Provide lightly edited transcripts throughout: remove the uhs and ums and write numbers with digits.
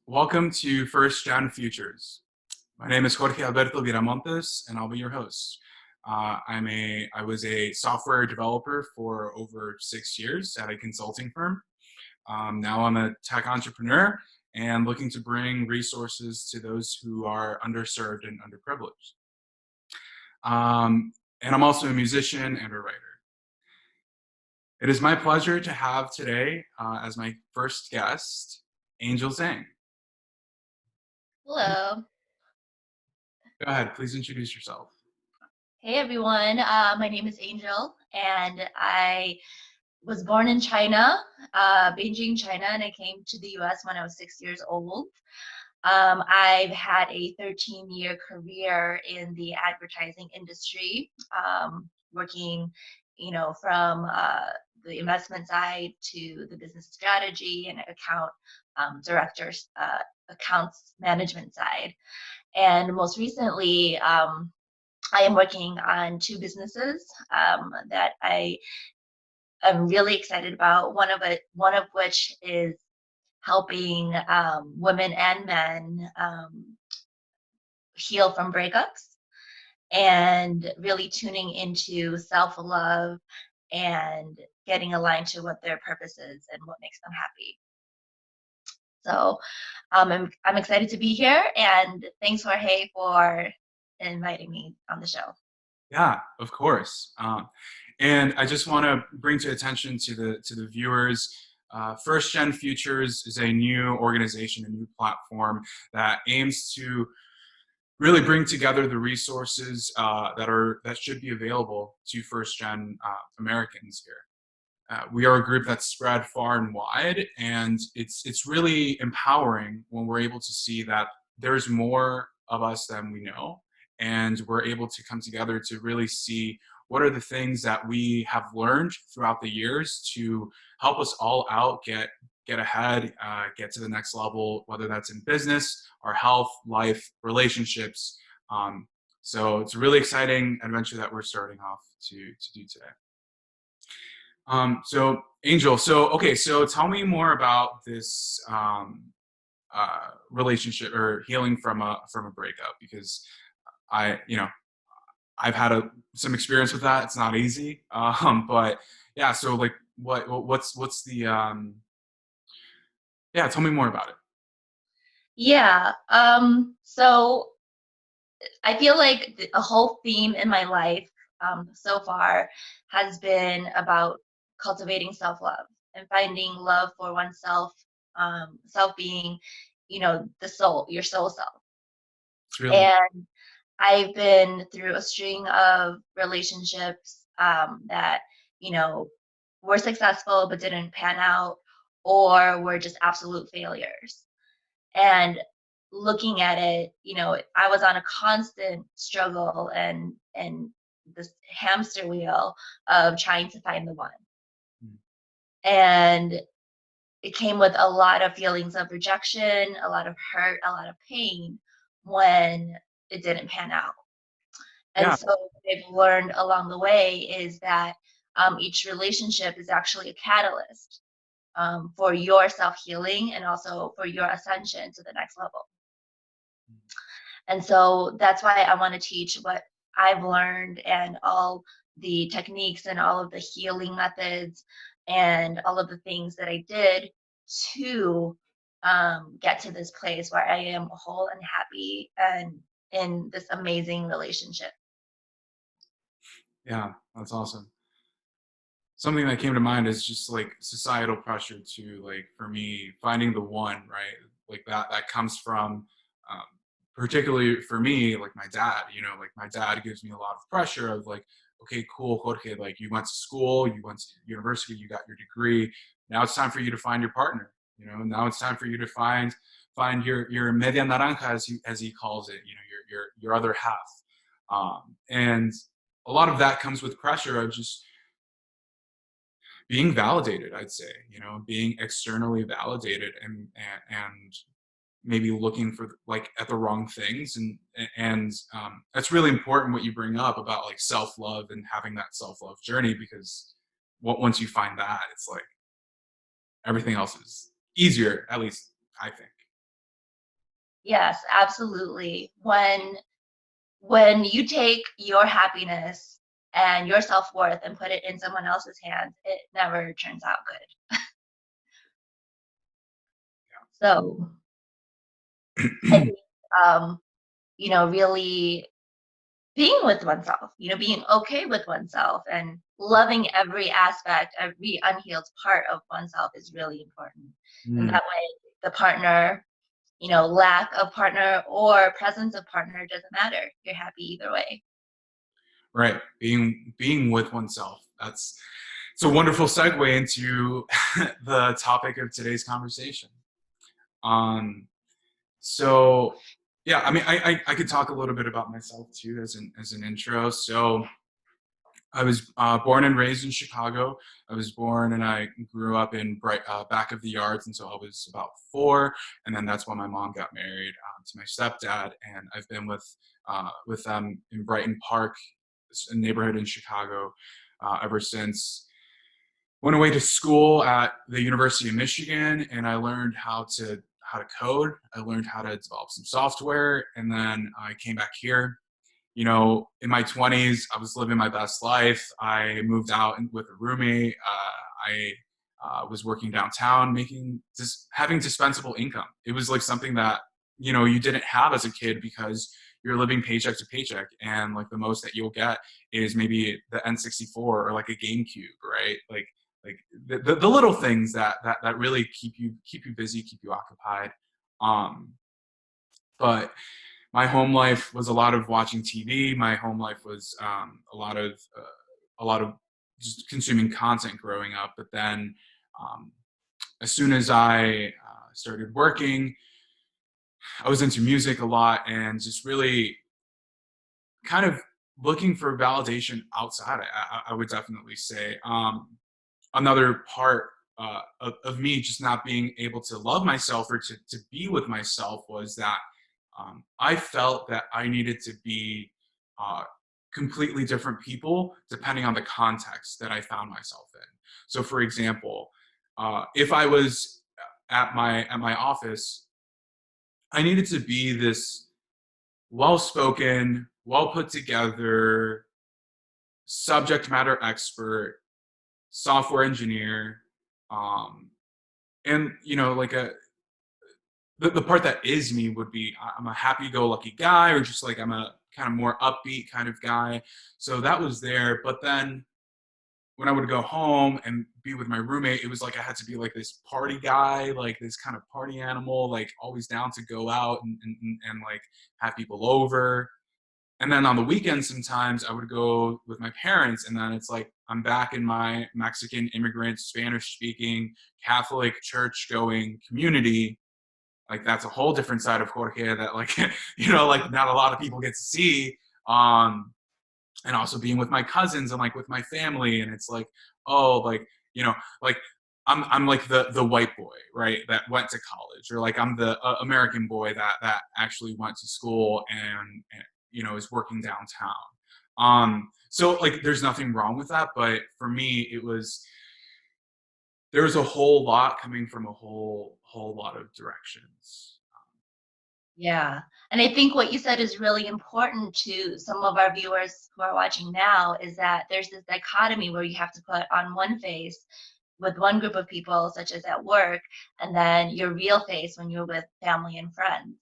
Welcome to First Gen Futures. My name is Jorge Viramontes, and I'll be your host. I was a software developer for over 6 years at a consulting firm. Now I'm a tech entrepreneur and looking to bring resources to those who are underserved and underprivileged. And I'm also a musician and a writer. It is my pleasure to have today as my first guest, Angel Zhang. Hello. Go ahead, please introduce yourself. Hey everyone. My name is Angel, and I was born in China, Beijing, China, and I came to the US when I was 6 years old. I've had a 13-year career in the advertising industry, working, from the investment side to the business strategy and account directors, accounts management side. And most recently, I am working on two businesses that I am really excited about. One of which is helping women and men heal from breakups and really tuning into self-love and getting aligned to what their purpose is and what makes them happy. So I'm excited to be here, and thanks Jorge for inviting me on the show. Yeah, of course. And I just want to bring to attention to the viewers. First Gen Futures is a new organization, a new platform that aims to really bring together the resources that should be available to first gen Americans here. We are a group that's spread far and wide, and it's really empowering when we're able to see that there's more of us than we know, and we're able to come together to really see what are the things that we have learned throughout the years to help us all out get ahead, get to the next level, whether that's in business, our health, life, relationships. So it's a really exciting adventure that we're starting off to do today. So Angel, so tell me more about this relationship or healing from a breakup, because I've had some experience with that. It's not easy, but yeah. So like, what's the yeah? Tell me more about it. Yeah. So I feel like a whole theme in my life so far has been about cultivating self-love and finding love for oneself, self being, the soul, your soul self. It's really And I've been through a string of relationships that, you know, were successful but didn't pan out, or were just absolute failures. And looking at it, I was on a constant struggle and this hamster wheel of trying to find the one. mm, And it came with a lot of feelings of rejection, a lot of hurt, a lot of pain when it didn't pan out. And yeah, so what I've learned along the way is that each relationship is actually a catalyst for your self healing and also for your ascension to the next level. And so that's why I want to teach what I've learned and all the techniques and all of the healing methods and all of the things that I did to get to this place where I am whole and happy and in this amazing relationship. yeah, that's awesome. Something that came to mind is just like societal pressure to, like, for me, finding the one, right? Like that comes from um, particularly for me, like my dad. Like my dad gives me a lot of pressure of like, okay, cool, Jorge, like you went to school, you went to university, you got your degree. Now it's time for you to find your partner. Now it's time for you to find your media naranja, as he calls it. Your other half. And a lot of that comes with pressure of just being validated, I'd say, being externally validated, and maybe looking for like at the wrong things. And that's really important what you bring up about like self-love and having that self-love journey, because once you find that, it's like everything else is easier, at least I think. Yes, absolutely. When you take your happiness and your self-worth and put it in someone else's hands, it never turns out good. So I think, um, really being with oneself, being okay with oneself and loving every aspect, every unhealed part of oneself is really important. And Mm, that way, the partner, lack of partner or presence of partner doesn't matter. You're happy either way. right. Being with oneself. That's it's a wonderful segue into the topic of today's conversation. Um, so yeah, I mean, I could talk a little bit about myself too as an intro. So I was born and raised in Chicago. I was born and I grew up in back of the yards until I was about 4, and then that's when my mom got married to my stepdad, and I've been with them in Brighton Park, a neighborhood in Chicago, ever since. Went away to school at the University of Michigan, and I learned how to code. I learned how to develop some software, and then I came back here. In my 20s, I was living my best life. I moved out with a roommate. I was working downtown, making just having dispensable income. It was like something that you didn't have as a kid because you're living paycheck to paycheck, and like the most that you'll get is maybe the N64 or like a GameCube, right? Like the little things that really keep you busy, keep you occupied. Um, but my home life was a lot of watching TV. My home life was a lot of just consuming content growing up. But then, um, as soon as I started working, I was into music a lot and just really kind of looking for validation outside. I would definitely say. Another part of me just not being able to love myself or to be with myself was that I felt that I needed to be uh, completely different people depending on the context that I found myself in. So, for example, if I was at my office, I needed to be this well-spoken, well put together subject matter expert, software engineer, um, and like the part that is me would be I'm a happy-go-lucky guy, or just like I'm a kind of more upbeat kind of guy. So that was there. But then when I would go home and be with my roommate, it was like I had to be like this party guy, like this kind of party animal, like always down to go out and like have people over. And then on the weekends, sometimes I would go with my parents, and then it's like I'm back in my Mexican immigrant, Spanish speaking, Catholic church going community. Like that's a whole different side of Jorge that like like not a lot of people get to see. Um, and also being with my cousins and like with my family, and it's like, oh, like I'm like the white boy, right, that went to college, or like I'm the American boy that actually went to school and is working downtown. So like there's nothing wrong with that, but for me it was there was a whole lot coming from a whole lot of directions. Yeah. And I think what you said is really important to some of our viewers who are watching now is that there's this dichotomy where you have to put on one face with one group of people, such as at work, and then your real face when you're with family and friends.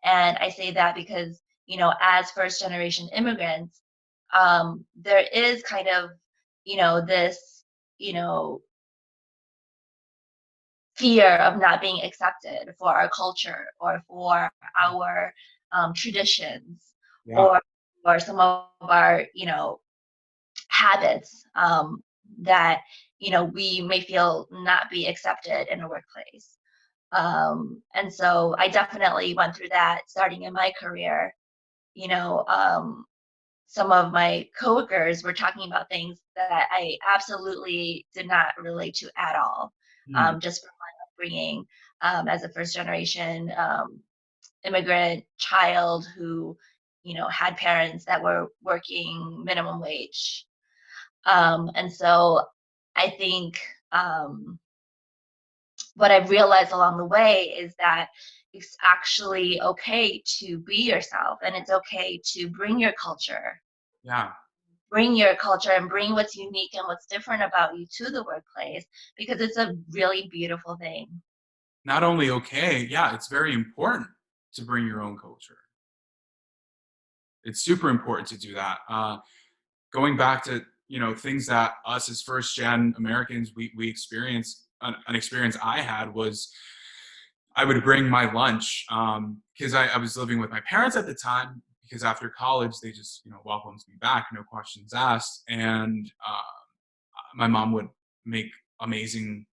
And I say that because, as first generation immigrants, there is kind of, this, you know, fear of not being accepted for our culture or for our traditions Yeah. or some of our habits that we may feel not be accepted in a workplace. And so I definitely went through that starting in my career. you know um, some of my coworkers were talking about things that I absolutely did not relate to at all, Hmm. just from my upbringing as a first generation immigrant child who, had parents that were working minimum wage. And so I think what I've realized along the way is that, it's actually okay to be yourself, and it's okay to Yeah. bring your culture and bring what's unique and what's different about you to the workplace, because it's a really beautiful thing. Not only okay, yeah, it's very important to bring your own culture. It's super important to do that. Going back to things that us as first gen Americans we experience. An experience I had was I would bring my lunch because I was living with my parents at the time. Because after college, they just welcomed me back, no questions asked, and my mom would make amazing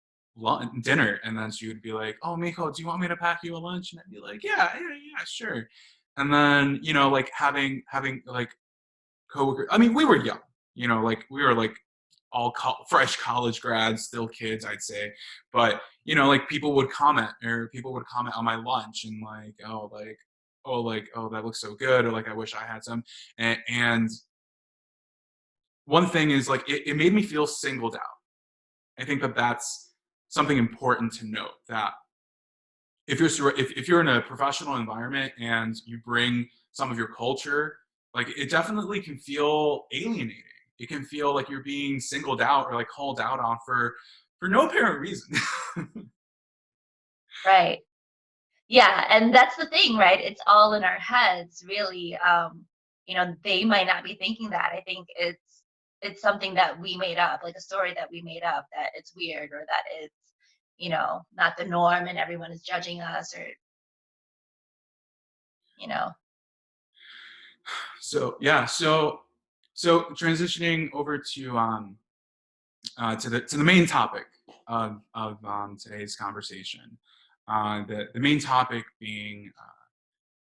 dinner, and then she would be like, "Oh, Miko, do you want me to pack you a lunch?" And I'd be like, "Yeah, yeah, yeah, sure." And then like having like coworker. I mean, we were young, like we were like all fresh college grads, still kids, I'd say. But like people would comment on my lunch and like, oh, that looks so good, or like I wish I had some. And one thing is like it made me feel singled out. I think that that's something important to note, that if you're in a professional environment and you bring some of your culture, like it definitely can feel alienating. It can feel like you're being singled out or like called out on for no apparent reason. Right. Yeah, and that's the thing, right? It's all in our heads, really. They might not be thinking that. I think it's something that we made up, like a story that we made up, that it's weird, or that it's, not the norm and everyone is judging us, or, you know. So yeah, so transitioning over to the main topic of today's conversation. The main topic being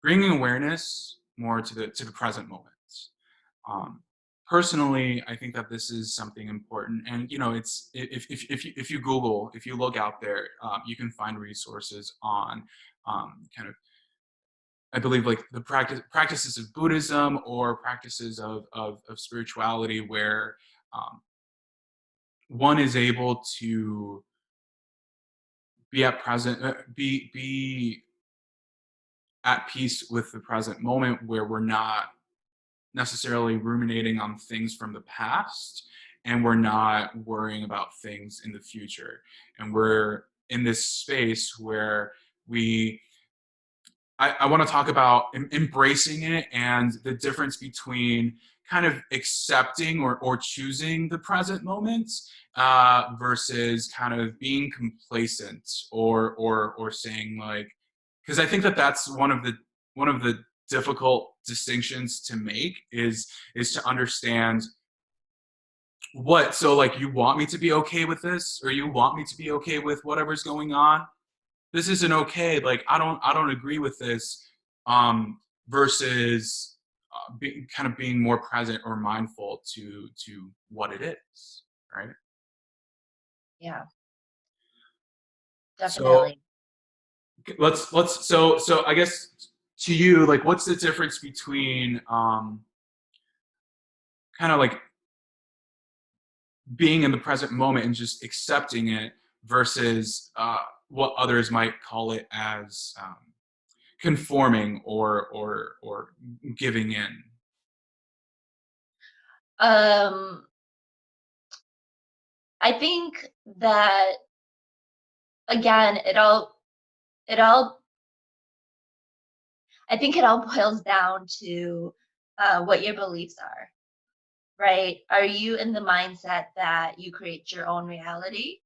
bringing awareness more to the present moment. Um, Personally, I think that this is something important, and it's if you Google, if you look out there, you can find resources on kind of, I believe, like the practices of Buddhism or practices of spirituality, where um, one is able to be at present, be at peace with the present moment, where we're not necessarily ruminating on things from the past, and we're not worrying about things in the future, and we're in this space where we I want to talk about embracing it, and the difference between kind of accepting or choosing the present moment versus kind of being complacent or saying like, because I think that that's one of the difficult distinctions to make, is to understand what, so like, you want me to be okay with this, or you want me to be okay with whatever's going on. This isn't okay, like I don't agree with this, versus kind of being more present or mindful to what it is, right? Yeah, So definitely. so I guess, to you, like, what's the difference between kind of like being in the present moment and just accepting it, versus what others might call it as conforming or giving in. Um, I think that, again, it all I think it all boils down to what your beliefs are, right? Are you in the mindset that you create your own reality?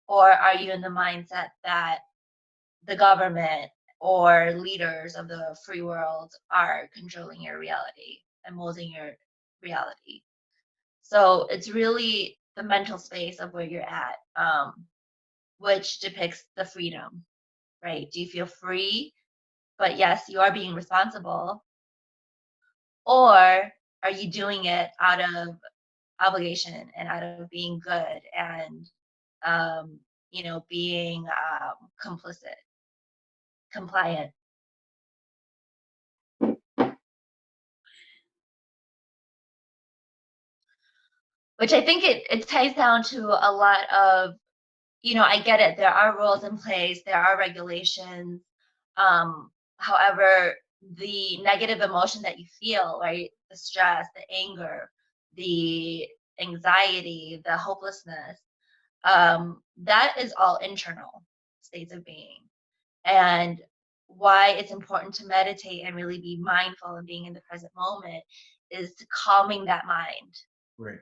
Or are you in the mindset that the government or leaders of the free world are controlling your reality and molding your reality? So it's really the mental space of where you're at, which depicts the freedom, right? Do you feel free? But yes, you are being responsible. Or are you doing it out of obligation and out of being good and, um, being complicit, compliant? Which I think it ties down to a lot of, I get it. There are rules in place, there are regulations, However, the negative emotion that you feel, right? The stress, the anger, the anxiety, the hopelessness, that is all internal states of being. And why it's important to meditate and really be mindful and being in the present moment is to calming that mind, Right.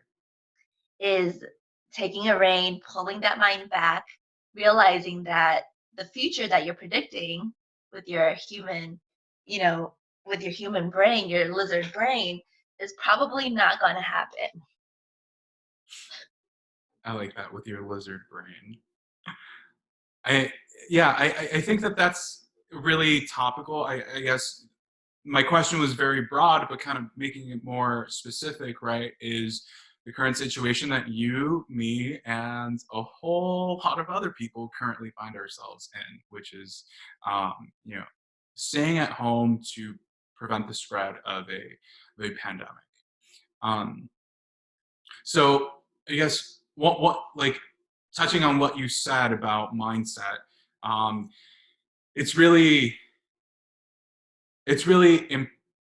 is taking a rein, pulling that mind back, realizing that the future that you're predicting with your human, you know, with your human brain, your lizard brain, is probably not going to happen. I like that with your lizard brain. I yeah, I think that that's really topical. I guess my question was very broad, but kind of making it more specific, right? Is the current situation that you, me, and a whole lot of other people currently find ourselves in, which is, you know, staying at home to prevent the spread of a pandemic. Um, so I guess what like touching on what you said about mindset, um, it's really it's really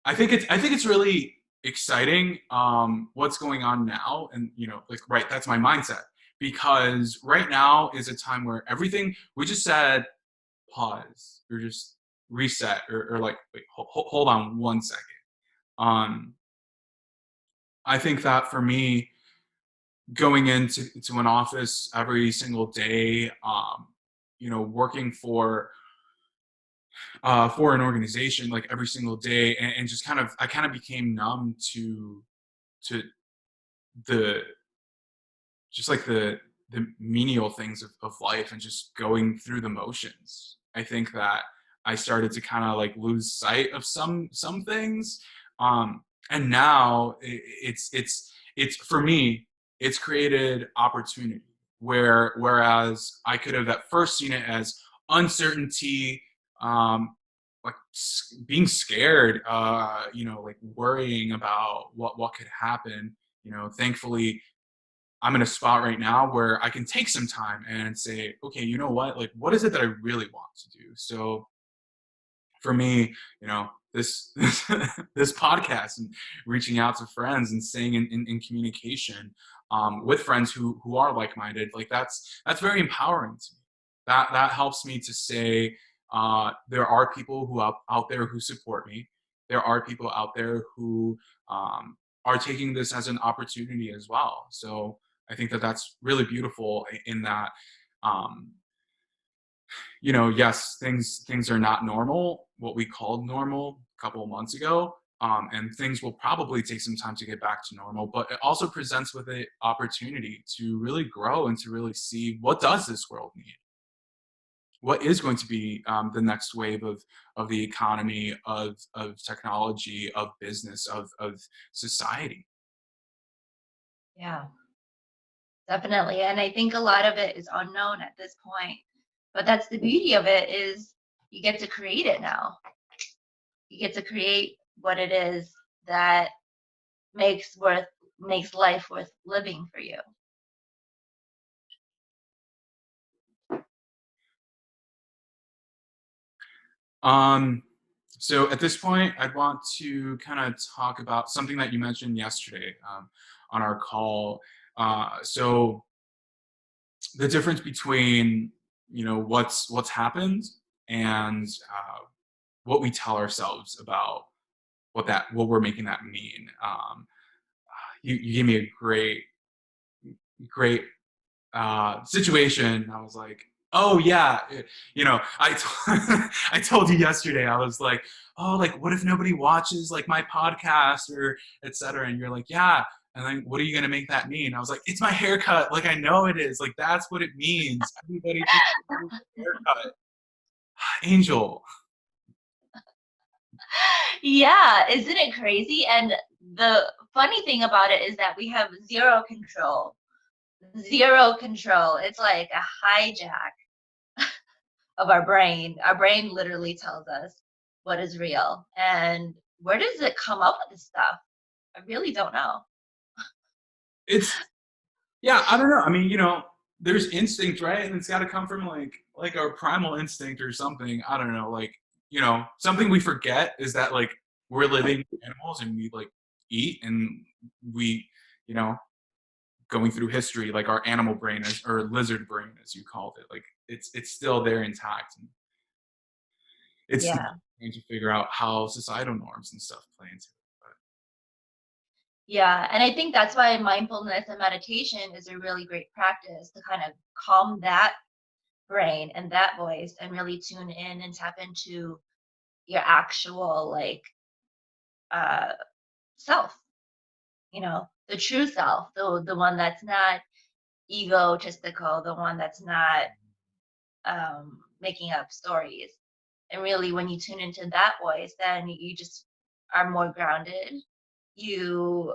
I think it's really exciting what's going on now, and like right, that's my mindset, because right now is a time where everything we just said pause or just reset, or like wait, hold on 1 second. um I think that for me, going into an office every single day, working for an organization like every single day, and just I kind of became numb to the just like the menial things of life, and just going through the motions. I think that I started to kind of like lose sight of some things. And now it's for me, it's created opportunity, whereas I could have at first seen it as uncertainty, um like being scared, like worrying about what could happen. Thankfully I'm in a spot right now where I can take some time and say, okay, you know what? Like, what is it that I really want to do? So for me, this this podcast and reaching out to friends and staying in communication with friends who are like-minded, like that's very empowering to me. That helps me to say, there are people who out there who support me. There are people out there who are taking this as an opportunity as well. So I think that that's really beautiful in that, um, yes, things are not normal, what we called normal a couple of months ago, and things will probably take some time to get back to normal. But it also presents with an opportunity to really grow and to really see what does this world need. What is going to be the next wave of the economy, of technology, of business, of society. Yeah, definitely. And I think a lot of it is unknown at this point. But that's the beauty of it, is you get to create it now. You get to create what it is that makes life worth living for you. Um, so at this point, I'd want to kind of talk about something that you mentioned yesterday, on our call. So the difference between what's happened, and what we tell ourselves about what we're making that mean. You gave me a great situation. I was like, oh yeah, I told you yesterday. I was like, oh, like what if nobody watches like my podcast or etc. And you're like, yeah. And then what are you gonna make that mean? I was like, it's my haircut. Like I know it is. Like that's what it means. Everybody just loves the haircut. Angel. Yeah, isn't it crazy? And the funny thing about it is that we have zero control. Zero control. It's like a hijack of our brain. Our brain literally tells us what is real. And where does it come up with this stuff? I really don't know. It's Yeah, I don't know. I mean, there's instinct, right? And it's got to come from like our primal instinct or something. I don't know. Like, something we forget is that like we're living animals and we like eat and we, you know, going through history, like our animal brain is, or lizard brain as you called it, like it's still there intact. And it's still Yeah. trying to figure out how societal norms and stuff play into it. Yeah. And I think that's why mindfulness and meditation is a really great practice to kind of calm that brain and that voice and really tune in and tap into your actual like uh self, the true self, the one that's not egotistical, the one that's not making up stories. And really, when you tune into that voice, then you just are more grounded. You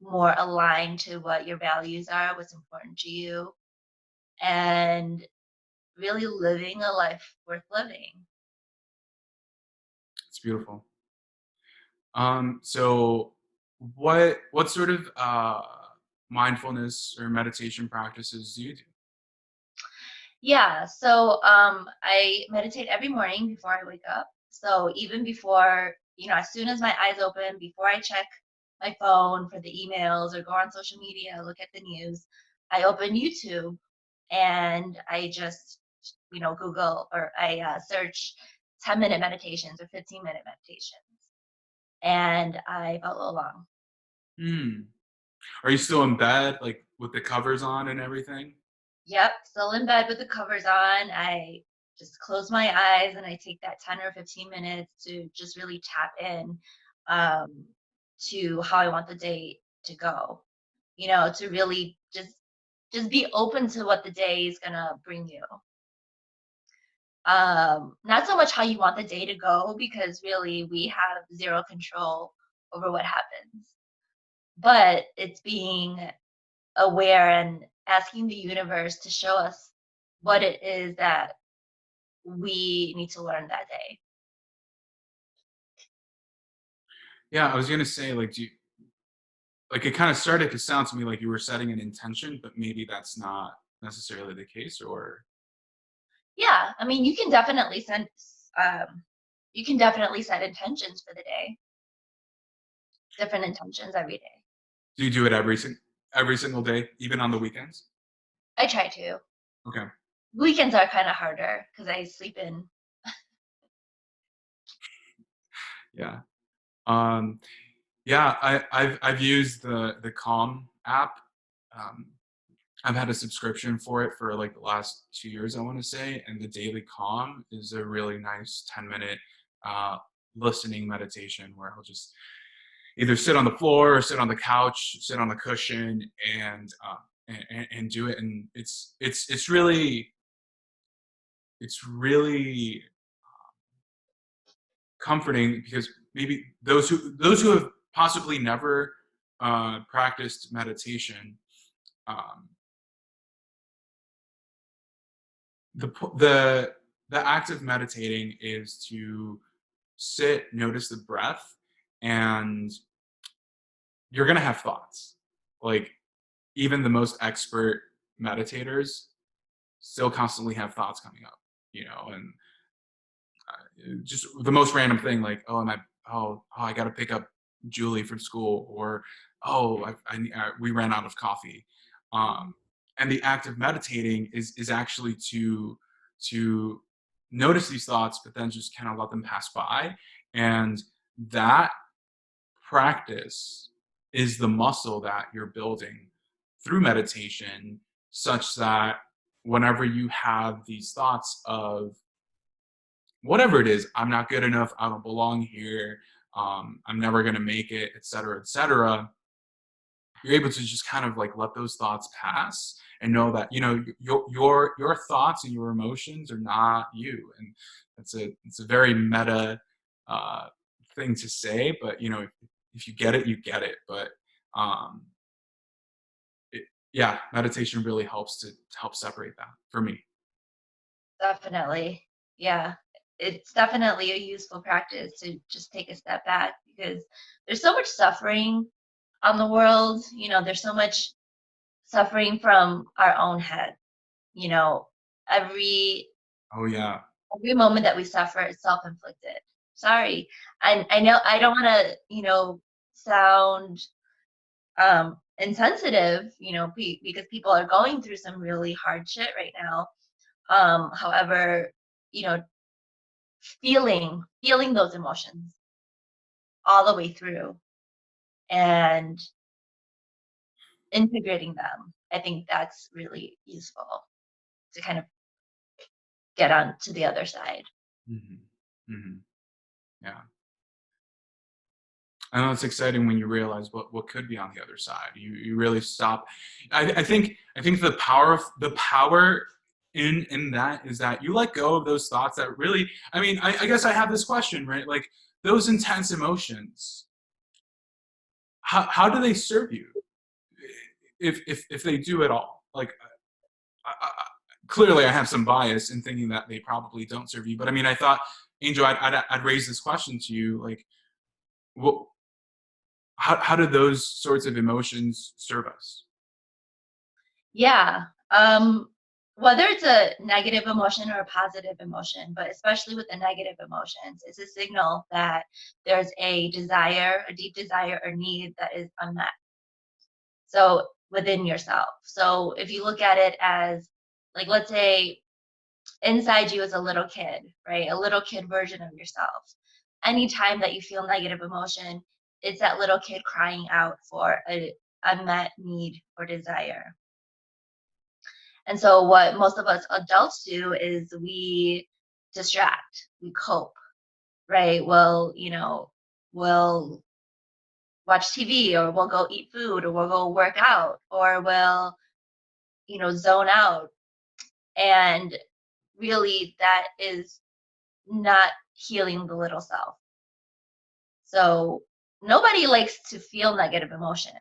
more aligned to what your values are, what's important to you, and really living a life worth living. It's beautiful. So what sort of mindfulness or meditation practices do you do? Yeah, so I meditate every morning before I wake up. So even before, as soon as my eyes open, before I check my phone for the emails or go on social media, look at the news, I open YouTube and I just, Google or I search 10-minute meditations or 15-minute meditations and I follow along. Hmm. Are you still in bed, like with the covers on and everything? Yep, still in bed with the covers on. I just close my eyes and I take that 10 or 15 minutes to just really tap in um, to how I want the day to go. To really just be open to what the day is gonna bring you. Not so much how you want the day to go because really we have zero control over what happens. But it's being aware and asking the universe to show us what it is that we need to learn that day. Yeah, I was gonna say, like, like it kind of started to sound to me like you were setting an intention, but maybe that's not necessarily the case, or Yeah, I mean, you can definitely set intentions for the day, different intentions every day. do you do it every single day, even on the weekends? I try to. Okay. Weekends are kind of harder because I sleep in. Yeah. Um, yeah, I've used the Calm app. Um, I've had a subscription for it for like the last 2 years, I want to say, and the Daily Calm is a really nice 10-minute uh, listening meditation where I'll just either sit on the floor or sit on the couch, sit on the cushion, and do it. And it's really comforting because maybe those who have possibly never practiced meditation, um, the the act of meditating is to sit, notice the breath, and you're gonna have thoughts. Like even the most expert meditators still constantly have thoughts coming up, and just the most random thing, like, oh, I got to pick up Julie from school, or oh, we ran out of coffee. Um, and the act of meditating is actually to notice these thoughts, but then just kind of let them pass by, and that practice is the muscle that you're building through meditation, such that whenever you have these thoughts of whatever it is, I'm not good enough, I don't belong here, I'm never going to make it, etc., you're able to just kind of like let those thoughts pass and know that your thoughts and your emotions are not you. And it's a very meta uh, thing to say, but if you get it, you get it. But um, it, yeah, meditation really helps to help separate that for me. Definitely. Yeah. It's definitely a useful practice to just take a step back because there's so much suffering on the world. There's so much suffering from our own head. You know, every Oh yeah. Every moment that we suffer is self-inflicted. Sorry. And I know I don't want to, sound insensitive, because people are going through some really hard shit right now. However, you know, feeling those emotions all the way through and integrating them, I think that's really useful to kind of get on to the other side. Hmm. Hmm. Yeah. I know it's exciting when you realize what could be on the other side. You really stop. I think the power in that is that you let go of those thoughts that really. I mean, I guess I have this question, right? Like those intense emotions. How do they serve you if they do at all? Like clearly, I have some bias in thinking that they probably don't serve you. But I mean, I thought, Angel, I'd raise this question to you, like what how do those sorts of emotions serve us? Yeah. Whether it's a negative emotion or a positive emotion, but especially with the negative emotions, it's a signal that there's a desire, a deep desire or need that is unmet. So within yourself. So if you look at it as, like, let's say inside you is a little kid, right? A little kid version of yourself. Anytime that you feel negative emotion, it's that little kid crying out for a unmet need or desire. And so what most of us adults do is we distract, we cope, right? Well, we'll watch TV, or we'll go eat food, or we'll go work out, or we'll, zone out. And really that is not healing the little self. So nobody likes to feel negative emotion.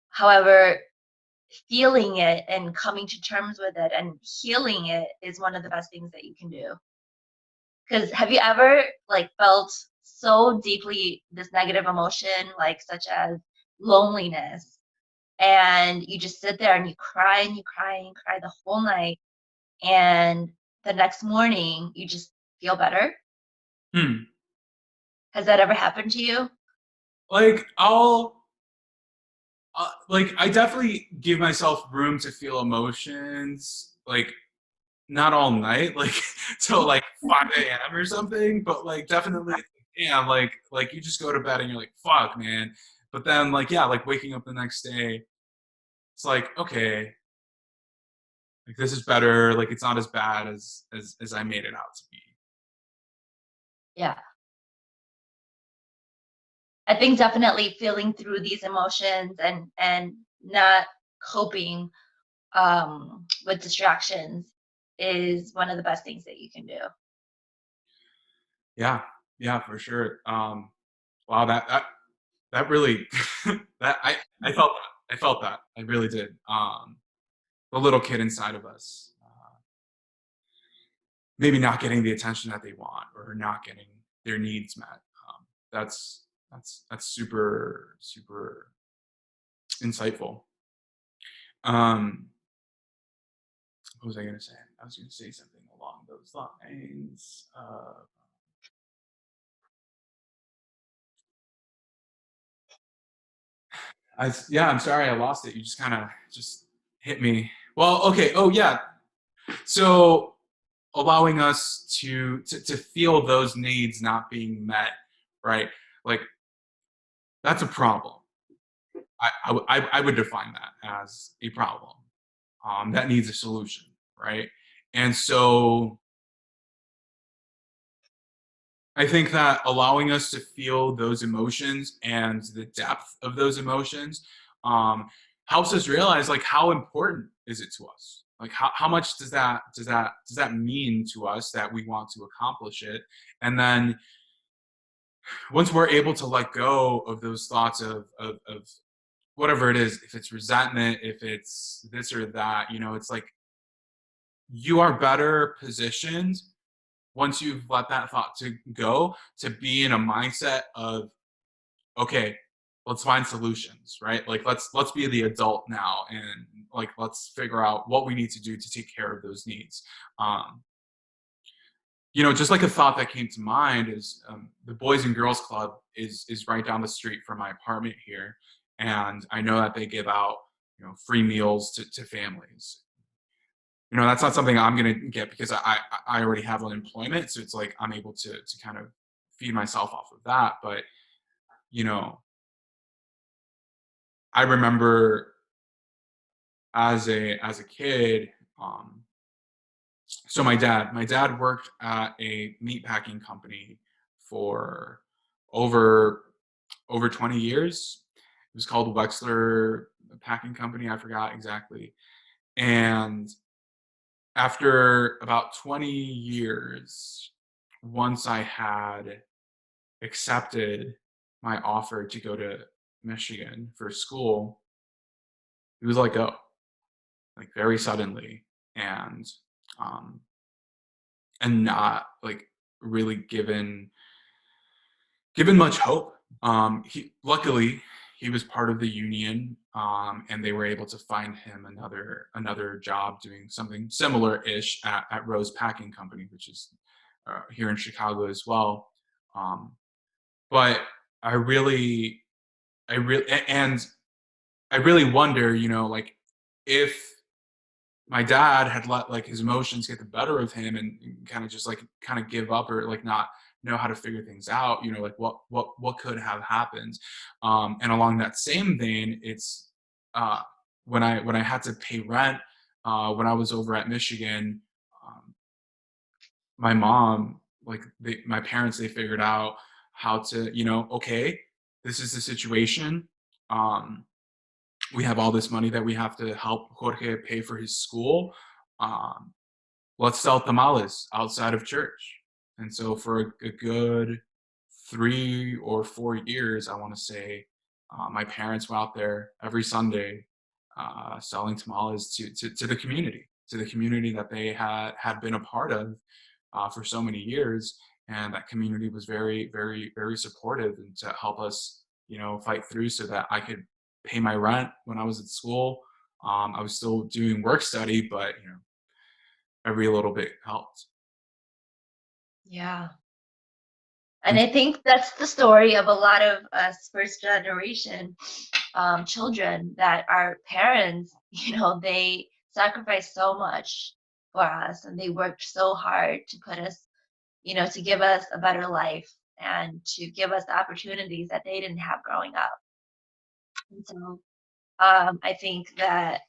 However, feeling it and coming to terms with it and healing it is one of the best things that you can do. Because have you ever like felt so deeply this negative emotion, like such as loneliness, and you just sit there and you cry and you cry and you cry the whole night, and the next morning you just feel better? Hmm. Has that ever happened to you? Like like I definitely give myself room to feel emotions, like not all night, like till like 5 a.m. or something, but like definitely, yeah, like you just go to bed and you're like, fuck, man. But then like yeah, like waking up the next day, it's like okay, like this is better, like it's not as bad as I made it out to be. Yeah. I think definitely feeling through these emotions and not coping with distractions is one of the best things that you can do. Yeah, yeah, for sure. Wow, that really that I felt that. I felt that. I really did. The little kid inside of us, maybe not getting the attention that they want or not getting their needs met. That's that's super super insightful. Um, what was I going to say? I was going to say something along those lines. Yeah, I'm sorry, I lost it. You just kind of just hit me. Well, okay. Oh yeah. So allowing us to feel those needs not being met, right? Like that's a problem. I would define that as a problem that needs a solution, right? And so I think that allowing us to feel those emotions and the depth of those emotions um, helps us realize like how important is it to us, like how much does that mean to us that we want to accomplish it. And then once we're able to let go of those thoughts of whatever it is, if it's resentment, if it's this or that, it's like you are better positioned once you've let that thought to go to be in a mindset of okay, let's find solutions, right? Like let's be the adult now and like let's figure out what we need to do to take care of those needs. just like a thought that came to mind is the Boys and Girls Club is right down the street from my apartment here, and I know that they give out free meals to families. That's not something I'm gonna get because I already have unemployment, so it's like I'm able to kind of feed myself off of that. But you know, I remember as a kid, so my dad worked at a meat packing company for over over 20 years. It was called Wexler Packing Company. I forgot exactly. And after about 20 years, once I had accepted my offer to go to Michigan for school, he was like, "Go," like very suddenly, and um, and not like really given much hope. He luckily he was part of the union, and they were able to find him another job doing something similar-ish at Rose Packing Company, which is here in Chicago as well. Um, but I really, and I really wonder, like if my dad had let like his emotions get the better of him and kind of just like kind of give up or like not know how to figure things out, like what could have happened. And along that same vein, it's uh when I had to pay rent when I was over at Michigan. My mom, like my parents, they figured out how to, okay, this is the situation. um we have all this money that we have to help Jorge pay for his school. um let's sell tamales outside of church. And so for a good 3 or 4 years, I want to say, my parents were out there every Sunday selling tamales to the community that they had been a part of for so many years. And that community was very, very, very supportive and to help us, fight through so that I could pay my rent when I was at school. I was still doing work study, but every little bit helped. Yeah. And And I think that's the story of a lot of us first generation children that our parents, they sacrificed so much for us and they worked so hard to put us, to give us a better life and to give us the opportunities that they didn't have growing up. And so I think that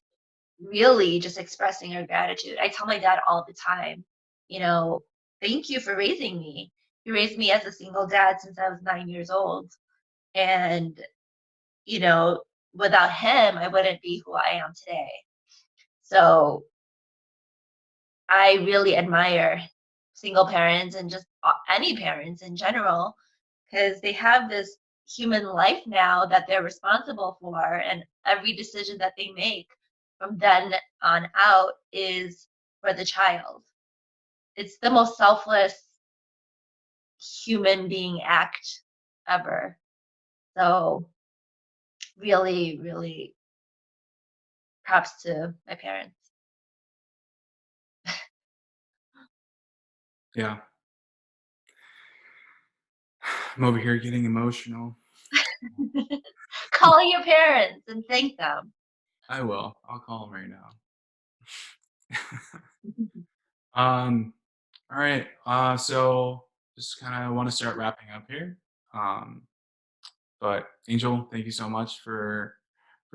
really just expressing our gratitude. I tell my dad all the time, you know, thank you for raising me. He raised me as a single dad since I was 9 years old. And, you know, without him, I wouldn't be who I am today. So I really admire single parents and just any parents in general because they have this human life now that they're responsible for, and every decision that they make from then on out is for the child. It's the most selfless human being act ever. So really, really props to my parents. yeah, I'm over here getting emotional. Call your parents and thank them. I will. I'll call him right now. um, all right. So just kind of want to start wrapping up here. Um, but Angel, thank you so much for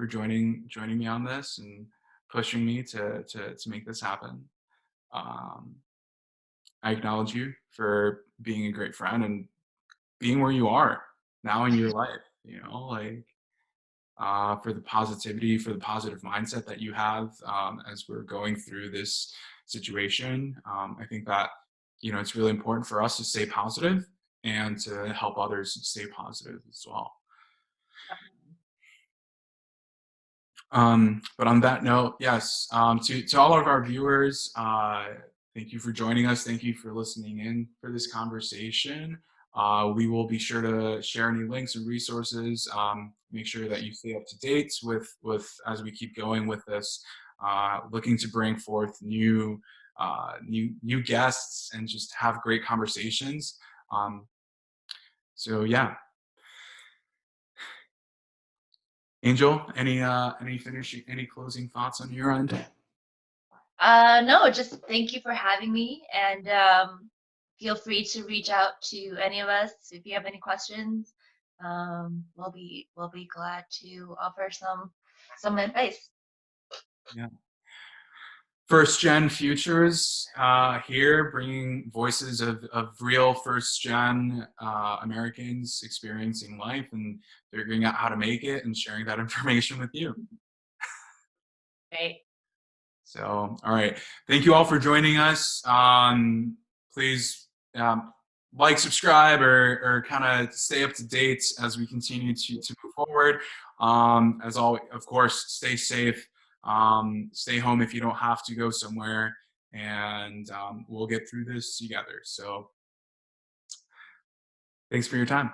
joining me on this and pushing me to make this happen. Um, I acknowledge you for being a great friend and being where you are now in your life. Like for the positivity, for the positive mindset that you have as we're going through this situation. I think that it's really important for us to stay positive and to help others stay positive as well. But on that note, yes, to all of our viewers, thank you for joining us. Thank you for listening in for this conversation. We will be sure to share any links and resources. Make sure that you stay up to date with as we keep going with this, looking to bring forth new new guests and just have great conversations. Um, so yeah, Angel, any closing thoughts on your end? No, just thank you for having me, and feel free to reach out to any of us if you have any questions. We'll be glad to offer some advice. Yeah. First gen futures here, bringing voices of real first gen Americans experiencing life and figuring out how to make it and sharing that information with you. Right. So, all right. Thank you all for joining us. Please like, subscribe, or kind of stay up to date as we continue to move forward. As always, of course, stay safe. Stay home if you don't have to go somewhere, and we'll get through this together. So, thanks for your time.